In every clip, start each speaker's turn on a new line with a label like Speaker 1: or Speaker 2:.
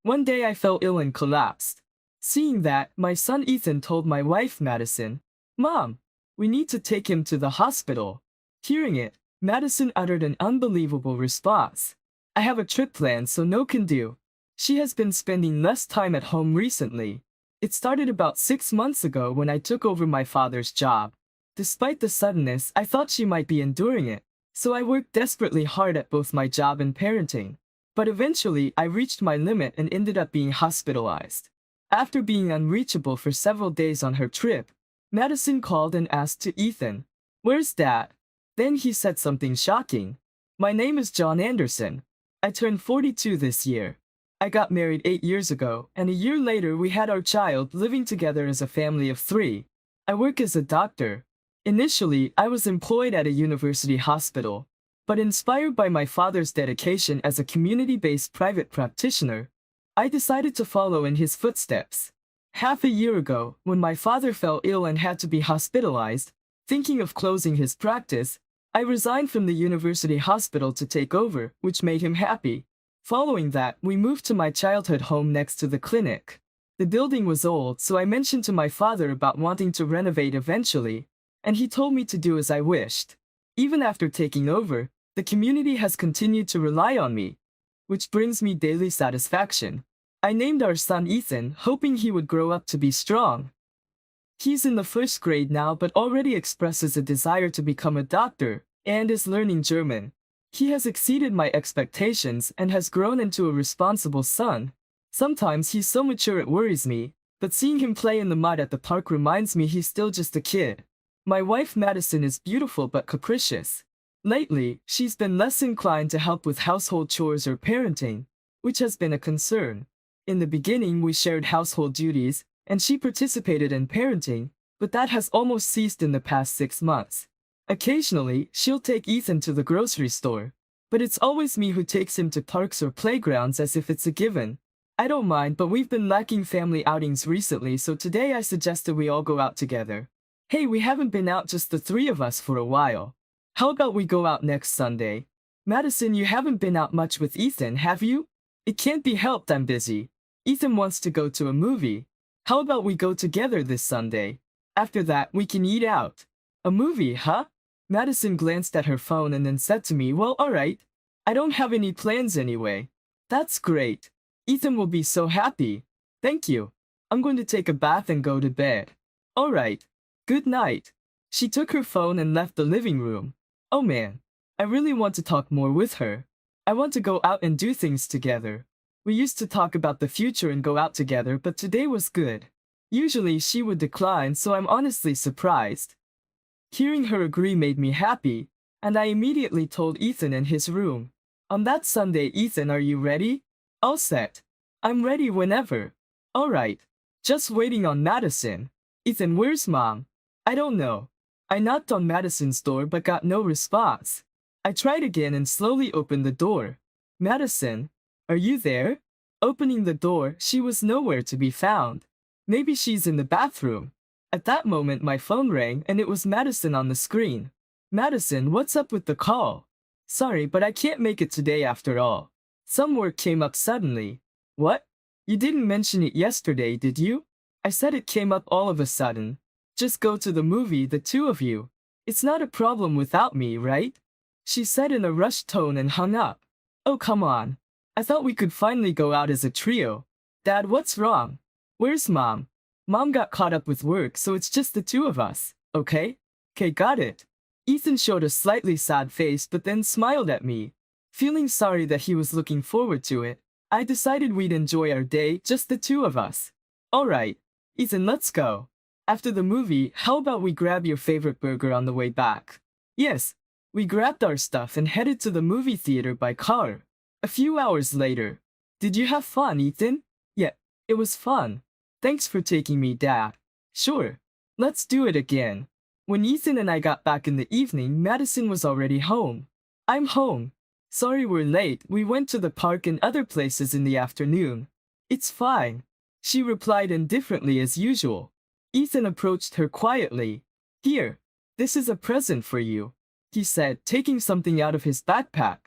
Speaker 1: One day I fell ill and collapsed. Seeing that, my son Ethan told my wife Madison, "Mom, we need to take him to the hospital." Hearing it, Madison uttered an unbelievable response. "I have a trip planned, so no can do." She has been spending less time at home recently. It started about 6 months ago when I took over my father's job. Despite the suddenness, I thought she might be enduring it, so I worked desperately hard at both my job and parenting. But eventually, I reached my limit and ended up being hospitalized. After being unreachable for several days on her trip, Madison called and asked to Ethan, "Where's Dad?" Then he said something shocking. "My name is John Anderson. I turned 42 this year. I got married 8 years ago, and a year later we had our child, living together as a family of 3. I work as a doctor. Initially, I was employed at a university hospital, but inspired by my father's dedication as a community-based private practitioner, I decided to follow in his footsteps. Half a year ago, when my father fell ill and had to be hospitalized, thinking of closing his practice, I resigned from the university hospital to take over, which made him happy. Following that, we moved to my childhood home next to the clinic. The building was old, so I mentioned to my father about wanting to renovate eventually, and he told me to do as I wished. Even after taking over, the community has continued to rely on me, which brings me daily satisfaction. I named our son Ethan, hoping he would grow up to be strong. He's in the first grade now but already expresses a desire to become a doctor and is learning German. He has exceeded my expectations and has grown into a responsible son. Sometimes he's so mature it worries me, but seeing him play in the mud at the park reminds me he's still just a kid. My wife Madison is beautiful but capricious. Lately, she's been less inclined to help with household chores or parenting, which has been a concern. In the beginning, we shared household duties, and she participated in parenting, but that has almost ceased in the past 6 months. Occasionally, she'll take Ethan to the grocery store, but it's always me who takes him to parks or playgrounds as if it's a given. I don't mind, but we've been lacking family outings recently, so today I suggested we all go out together. Hey, we haven't been out just the 3 of us for a while. How about we go out next Sunday? Madison, you haven't been out much with Ethan, have you? It can't be helped, I'm busy. Ethan wants to go to a movie. How about we go together this Sunday? After that, we can eat out. A movie, huh? Madison glanced at her phone and then said to me, "Well, alright. I don't have any plans anyway." "That's great. Ethan will be so happy." "Thank you. I'm going to take a bath and go to bed." "Alright. Good night." She took her phone and left the living room. Oh man, I really want to talk more with her. I want to go out and do things together. We used to talk about the future and go out together, but today was good. Usually she would decline, so I'm honestly surprised. Hearing her agree made me happy, and I immediately told Ethan in his room. On that Sunday, "Ethan, are you ready?" "All set. I'm ready whenever." "Alright. Just waiting on Madison." "Ethan, where's Mom?" "I don't know." I knocked on Madison's door but got no response. I tried again and slowly opened the door. "Madison, are you there?" Opening the door, she was nowhere to be found. Maybe she's in the bathroom. At that moment, my phone rang and it was Madison on the screen. "Madison, what's up with the call?" "Sorry, but I can't make it today after all. Some work came up suddenly." "What? You didn't mention it yesterday, did you?" "I said it came up all of a sudden. Just go to the movie, the 2 of you. It's not a problem without me, right?" She said in a rushed tone and hung up. "Oh, come on. I thought we could finally go out as a trio." "Dad, what's wrong?" "Where's Mom?" "Mom got caught up with work, so it's just the 2 of us, okay?" "Okay, got it." Ethan showed a slightly sad face but then smiled at me. Feeling sorry that he was looking forward to it, I decided we'd enjoy our day, just the 2 of us. "Alright, Ethan, let's go. After the movie, how about we grab your favorite burger on the way back?" Yes. We grabbed our stuff and headed to the movie theater by car. A few hours later. "Did you have fun, Ethan?" "Yeah, it was fun. Thanks for taking me, Dad." "Sure. Let's do it again." When Ethan and I got back in the evening, Madison was already home. "I'm home. Sorry we're late. We went to the park and other places in the afternoon." "It's fine," she replied indifferently as usual. Ethan approached her quietly. "Here, this is a present for you," he said, taking something out of his backpack.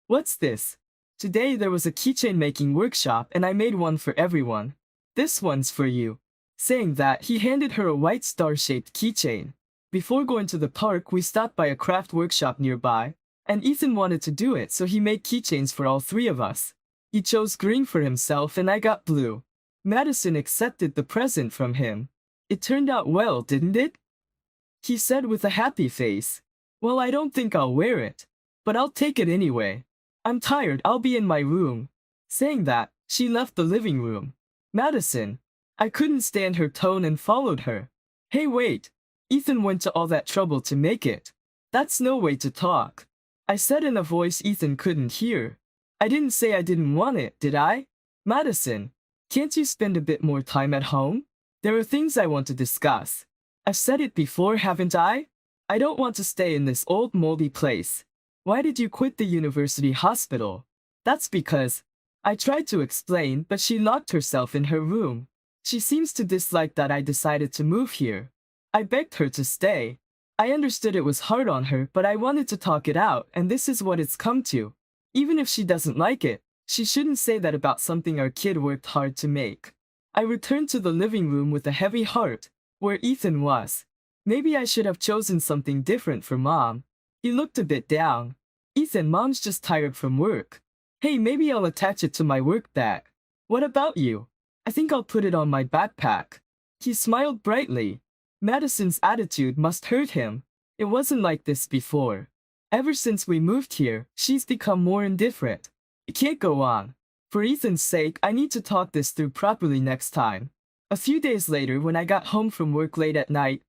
Speaker 1: "What's this?" Today there was a keychain making workshop and I made one for everyone. This one's for you. Saying that, he handed her a white star-shaped keychain. Before going to the park, we stopped by a craft workshop nearby, and Ethan wanted to do it, so he made keychains for all three of us. He chose green for himself and I got blue. Madison accepted the present from him. It turned out well, didn't it? He said with a happy face. Well, I don't think I'll wear it, but I'll take it anyway. I'm tired, I'll be in my room. Saying that, she left the living room. Madison. I couldn't stand her tone and followed her. Hey, wait. Ethan went to all that trouble to make it. That's no way to talk. I said in a voice Ethan couldn't hear. I didn't say I didn't want it, did I? Madison. Can't you spend a bit more time at home? There are things I want to discuss. I've said it before, haven't I? I don't want to stay in this old moldy place. Why did you quit the university hospital? That's because. I tried to explain, but she locked herself in her room. She seems to dislike that I decided to move here. I begged her to stay. I understood it was hard on her, but I wanted to talk it out, and this is what it's come to. Even if she doesn't like it, she shouldn't say that about something our kid worked hard to make. I returned to the living room with a heavy heart, where Ethan was. Maybe I should have chosen something different for Mom. He looked a bit down. Ethan, Mom's just tired from work. Hey, maybe I'll attach it to my work bag. What about you? I think I'll put it on my backpack. He smiled brightly. Madison's attitude must hurt him. It wasn't like this before. Ever since we moved here, she's become more indifferent. It can't go on. For Ethan's sake, I need to talk this through properly next time. A few days later, when I got home from work late at night,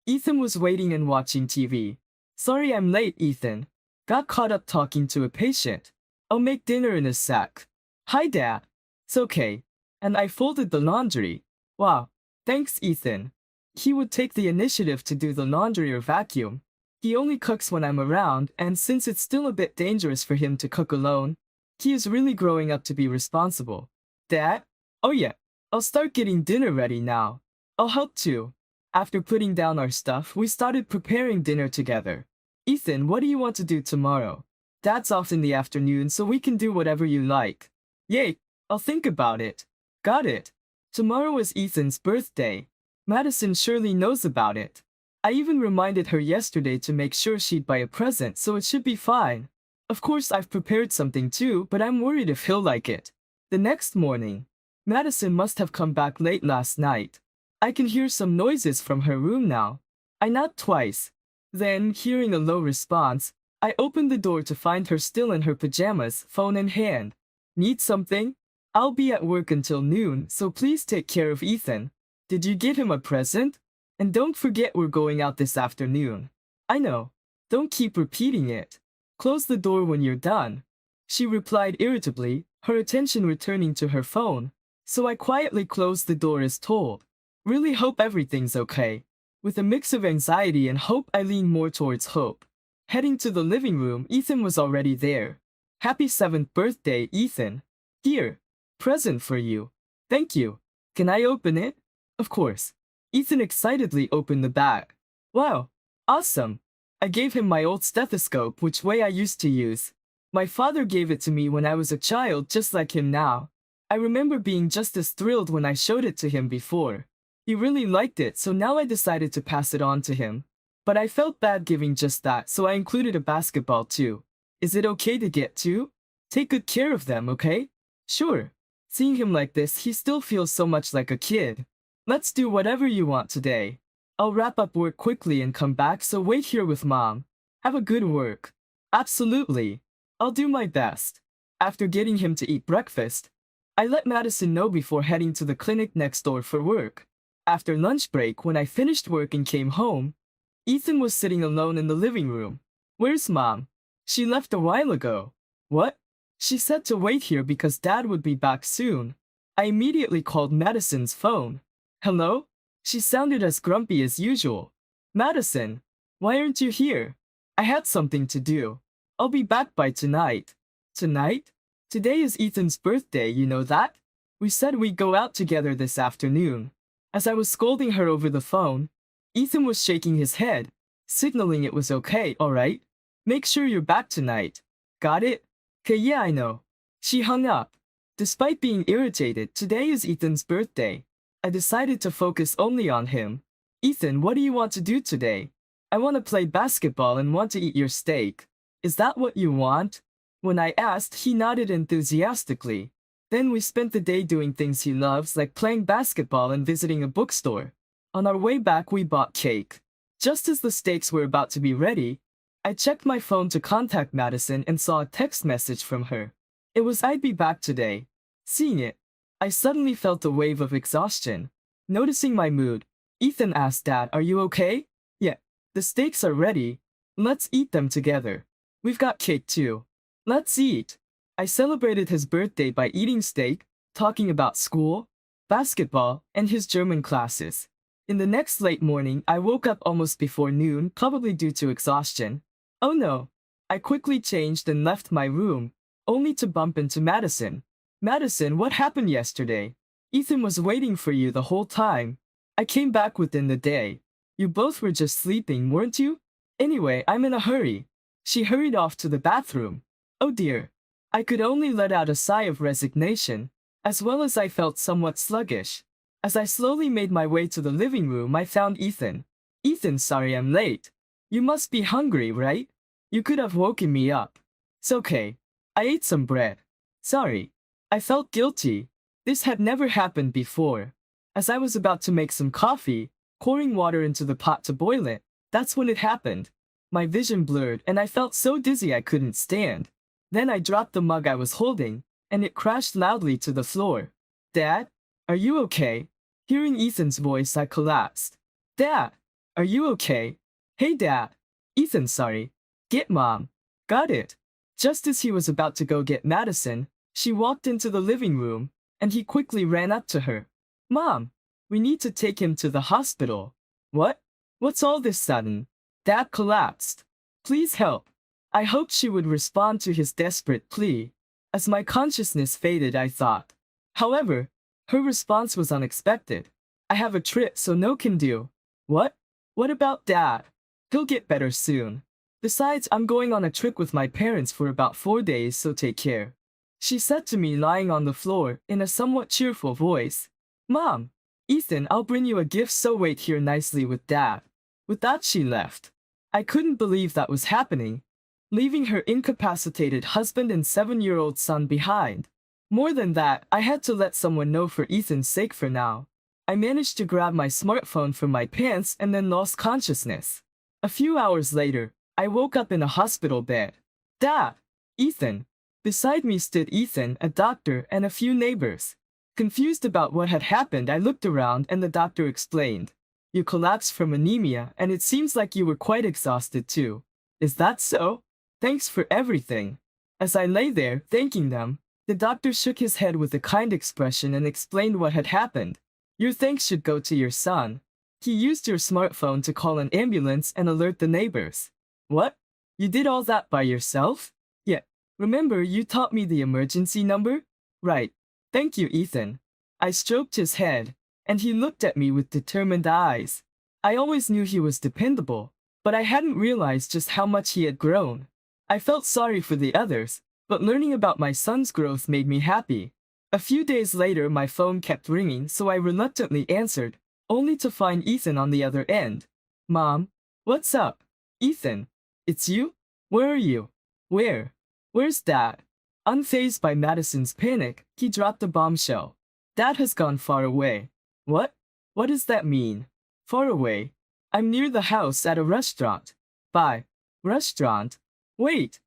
Speaker 1: Ethan was waiting and watching TV. Sorry I'm late, Ethan. Got caught up talking to a patient. I'll make dinner in a sec. Hi, Dad. It's okay. And I folded the laundry. Wow. Thanks, Ethan. He would take the initiative to do the laundry or vacuum. He only cooks when I'm around, and since it's still a bit dangerous for him to cook alone, he is really growing up to be responsible. Dad? Oh yeah. I'll start getting dinner ready now. I'll help too. After putting down our stuff, we started preparing dinner together. Ethan, what do you want to do tomorrow? Dad's off in the afternoon, so we can do whatever you like. Yay, I'll think about it. Got it. Tomorrow is Ethan's birthday. Madison surely knows about it. I even reminded her yesterday to make sure she'd buy a present, so it should be fine. Of course, I've prepared something too, but I'm worried if he'll like it. The next morning, Madison must have come back late last night. I can hear some noises from her room now. I knocked twice. Then, hearing a low response, I opened the door to find her still in her pajamas, phone in hand. Need something? I'll be at work until noon, so please take care of Ethan. Did you get him a present? And don't forget we're going out this afternoon. I know. Don't keep repeating it. Close the door when you're done. She replied irritably, her attention returning to her phone. So I quietly closed the door as told. Really hope everything's okay. With a mix of anxiety and hope, I lean more towards hope. Heading to the living room, Ethan was already there. Happy 7th birthday, Ethan. Here. Present for you. Thank you. Can I open it? Of course. Ethan excitedly opened the bag. Wow. Awesome. I gave him my old stethoscope, which way I used to use. My father gave it to me when I was a child, just like him now. I remember being just as thrilled when I showed it to him before. He really liked it, so now I decided to pass it on to him. But I felt bad giving just that, so I included a basketball too. Is it okay to get two? Take good care of them, okay? Sure. Seeing him like this, he still feels so much like a kid. Let's do whatever you want today. I'll wrap up work quickly and come back, so wait here with Mom. Have a good work. Absolutely. I'll do my best. After getting him to eat breakfast, I let Madison know before heading to the clinic next door for work. After lunch break, when I finished work and came home, Ethan was sitting alone in the living room. Where's Mom? She left a while ago. What? She said to wait here because Dad would be back soon. I immediately called Madison's phone. Hello? She sounded as grumpy as usual. Madison, why aren't you here? I had something to do. I'll be back by tonight. Tonight? Today is Ethan's birthday, you know that? We said we'd go out together this afternoon. As I was scolding her over the phone, Ethan was shaking his head, signaling it was okay, alright? Make sure you're back tonight. Got it? 'Kay, yeah, I know. She hung up. Despite being irritated, today is Ethan's birthday. I decided to focus only on him. Ethan, what do you want to do today? I want to play basketball and want to eat your steak. Is that what you want? When I asked, he nodded enthusiastically. Then we spent the day doing things he loves, like playing basketball and visiting a bookstore. On our way back, we bought cake. Just as the steaks were about to be ready, I checked my phone to contact Madison and saw a text message from her. It was "I'd be back today." Seeing it, I suddenly felt a wave of exhaustion. Noticing my mood, Ethan asked, "Dad, are you okay?" "Yeah, the steaks are ready. Let's eat them together. We've got cake too. Let's eat." I celebrated his birthday by eating steak, talking about school, basketball, and his German classes. In the next late morning, I woke up almost before noon, probably due to exhaustion. Oh no! I quickly changed and left my room, only to bump into Madison. "Madison, what happened yesterday? Ethan was waiting for you the whole time. I came back within the day. You both were just sleeping, weren't you? Anyway, I'm in a hurry." She hurried off to the bathroom. Oh dear. I could only let out a sigh of resignation, as well as I felt somewhat sluggish. As I slowly made my way to the living room, I found Ethan. "Ethan, sorry I'm late. You must be hungry, right? You could have woken me up." "It's okay. I ate some bread." "Sorry." I felt guilty. This had never happened before. As I was about to make some coffee, pouring water into the pot to boil it, that's when it happened. My vision blurred and I felt so dizzy I couldn't stand. Then I dropped the mug I was holding, and it crashed loudly to the floor. "Dad? Are you okay?" Hearing Ethan's voice, I collapsed. "Dad! Are you okay?" "Hey, Dad." "Ethan, sorry. Get Mom." "Got it." Just as he was about to go get Madison, she walked into the living room, and he quickly ran up to her. "Mom, we need to take him to the hospital." "What? What's all this sudden?" Dad collapsed. "Please help." I hoped she would respond to his desperate plea. As my consciousness faded, I thought. However, her response was unexpected. "I have a trip, so no can do." "What? What about Dad?" "He'll get better soon. Besides, I'm going on a trip with my parents for about 4 days, so take care." She said to me lying on the floor in a somewhat cheerful voice. "Mom, Ethan, I'll bring you a gift, so wait here nicely with Dad." With that, she left. I couldn't believe that was happening, leaving her incapacitated husband and 7-year-old son behind. More than that, I had to let someone know for Ethan's sake for now. I managed to grab my smartphone from my pants and then lost consciousness. A few hours later, I woke up in a hospital bed. "Dad! Ethan!" Beside me stood Ethan, a doctor, and a few neighbors. Confused about what had happened, I looked around and the doctor explained. "You collapsed from anemia, and it seems like you were quite exhausted too. Is that so? Thanks for everything." As I lay there, thanking them, the doctor shook his head with a kind expression and explained what had happened. "Your thanks should go to your son. He used your smartphone to call an ambulance and alert the neighbors." "What? You did all that by yourself?" "Yeah. Remember you taught me the emergency number?" "Right. Thank you, Ethan." I stroked his head, and he looked at me with determined eyes. I always knew he was dependable, but I hadn't realized just how much he had grown. I felt sorry for the others, but learning about my son's growth made me happy. A few days later, my phone kept ringing, so I reluctantly answered, only to find Ethan on the other end. "Mom, what's up?" "Ethan, it's you? Where are you?" "Where? Where's Dad?" Unfazed by Madison's panic, he dropped a bombshell. "Dad has gone far away." "What? What does that mean?" "Far away? I'm near the house at a restaurant." "Bye. Restaurant? Wait."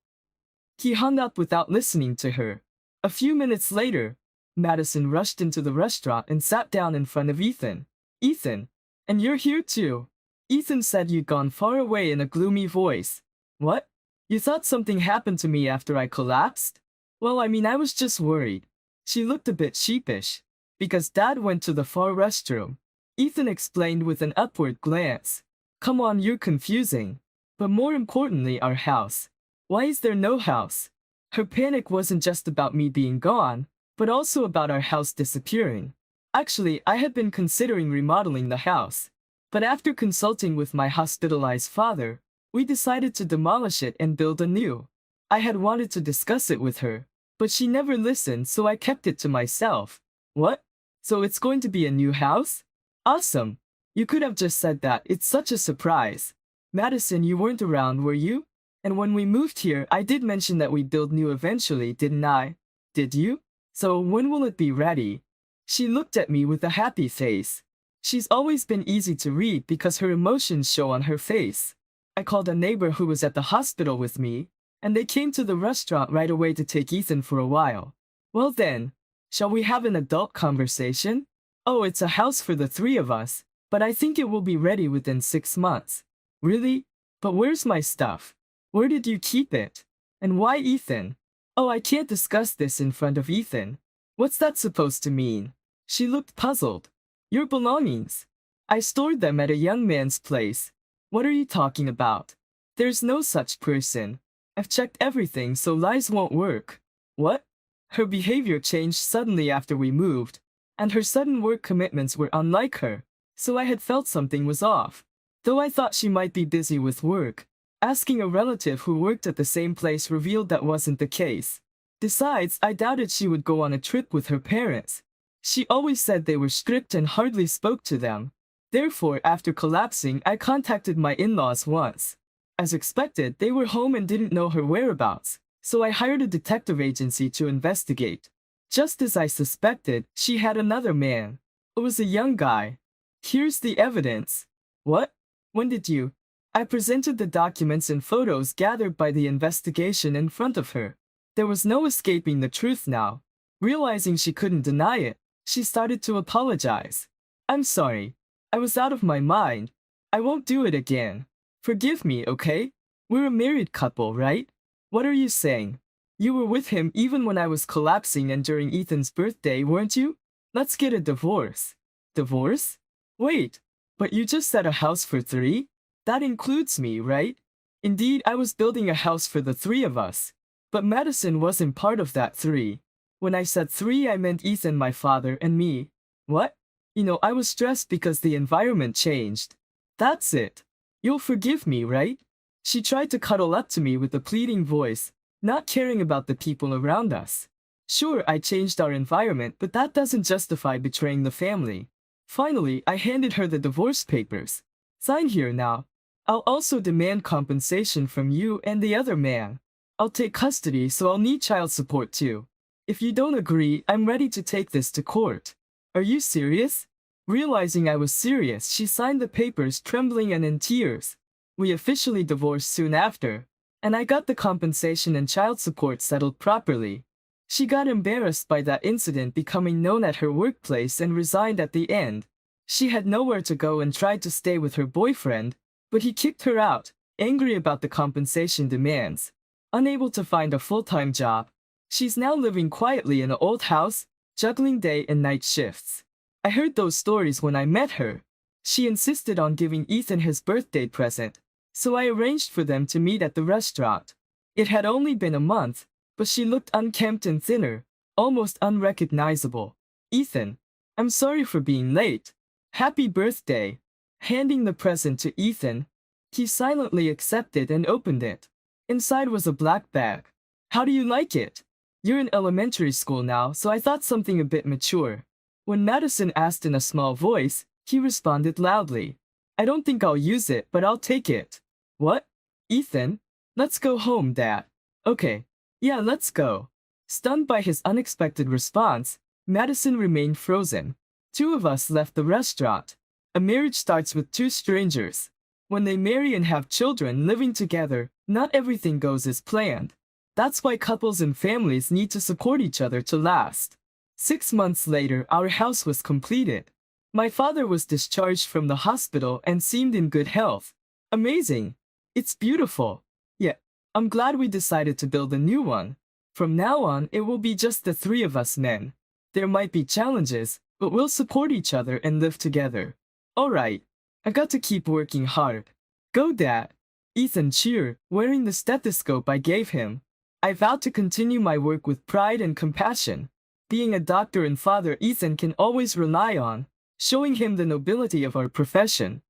Speaker 1: He hung up without listening to her. A few minutes later, Madison rushed into the restaurant and sat down in front of Ethan. "Ethan, and you're here too." Ethan said you'd gone far away in a gloomy voice. "What? You thought something happened to me after I collapsed?" "Well, I was just worried." She looked a bit sheepish. "Because Dad went to the far restroom." Ethan explained with an upward glance. "Come on, you're confusing. But more importantly, our house. Why is there no house?" Her panic wasn't just about me being gone, but also about our house disappearing. Actually, I had been considering remodeling the house. But after consulting with my hospitalized father, we decided to demolish it and build anew. I had wanted to discuss it with her, But she never listened, so I kept it to myself. What? So it's going to be a new house? Awesome. You could have just said that. It's such a surprise. Madison, you weren't around, were you? And when we moved here, I did mention that we'd build new eventually, didn't I? Did you? So when will it be ready? She looked at me with a happy face. She's always been easy to read because her emotions show on her face. I called a neighbor who was at the hospital with me, and they came to the restaurant right away to take Ethan for a while. Well then, shall we have an adult conversation? Oh, it's a house for the three of us, but I think it will be ready within 6 months. Really? But where's my stuff? Where did you keep it? And why Ethan? Oh, I can't discuss this in front of Ethan. What's that supposed to mean? She looked puzzled. Your belongings. I stored them at a young man's place. What are you talking about? There's no such person. I've checked everything, so lies won't work. What? Her behavior changed suddenly after we moved, and her sudden work commitments were unlike her, so I had felt something was off. Though I thought she might be busy with work, asking a relative who worked at the same place revealed that wasn't the case. Besides, I doubted she would go on a trip with her parents. She always said they were strict and hardly spoke to them. Therefore, after collapsing, I contacted my in-laws once. As expected, they were home and didn't know her whereabouts, so I hired a detective agency to investigate. Just as I suspected, she had another man. It was a young guy. Here's the evidence. What? When did you? I presented the documents and photos gathered by the investigation in front of her. There was no escaping the truth now. Realizing she couldn't deny it, she started to apologize. I'm sorry. I was out of my mind. I won't do it again. Forgive me, okay? We're a married couple, right? What are you saying? You were with him even when I was collapsing and during Ethan's birthday, weren't you? Let's get a divorce. Divorce? Wait, but you just said a house for three? That includes me, right? Indeed, I was building a house for the three of us. But Madison wasn't part of that three. When I said three, I meant Ethan, my father, and me. What? I was stressed because the environment changed. That's it. You'll forgive me, right? She tried to cuddle up to me with a pleading voice, not caring about the people around us. Sure, I changed our environment, but that doesn't justify betraying the family. Finally, I handed her the divorce papers. Sign here now. I'll also demand compensation from you and the other man. I'll take custody, so I'll need child support too. If you don't agree, I'm ready to take this to court. Are you serious? Realizing I was serious, she signed the papers trembling and in tears. We officially divorced soon after, and I got the compensation and child support settled properly. She got embarrassed by that incident becoming known at her workplace and resigned at the end. She had nowhere to go and tried to stay with her boyfriend, but he kicked her out, angry about the compensation demands. Unable to find a full-time job, she's now living quietly in an old house, juggling day and night shifts. I heard those stories when I met her. She insisted on giving Ethan his birthday present, so I arranged for them to meet at the restaurant. It had only been a month, but she looked unkempt and thinner, almost unrecognizable. Ethan, I'm sorry for being late. Happy birthday. Handing the present to Ethan, he silently accepted and opened it. Inside was a black bag. How do you like it? You're in elementary school now, so I thought something a bit mature. When Madison asked in a small voice, he responded loudly. I don't think I'll use it, but I'll take it. What? Ethan? Let's go home, Dad. Okay. Yeah, let's go. Stunned by his unexpected response, Madison remained frozen. Two of us left the restaurant. A marriage starts with two strangers. When they marry and have children living together, not everything goes as planned. That's why couples and families need to support each other to last. 6 months later, our house was completed. My father was discharged from the hospital and seemed in good health. Amazing. It's beautiful. Yeah, I'm glad we decided to build a new one. From now on, it will be just the three of us men. There might be challenges, but we'll support each other and live together. Alright, I got to keep working hard. Go, Dad. Ethan cheered, wearing the stethoscope I gave him. I vowed to continue my work with pride and compassion. Being a doctor and father Ethan can always rely on, showing him the nobility of our profession.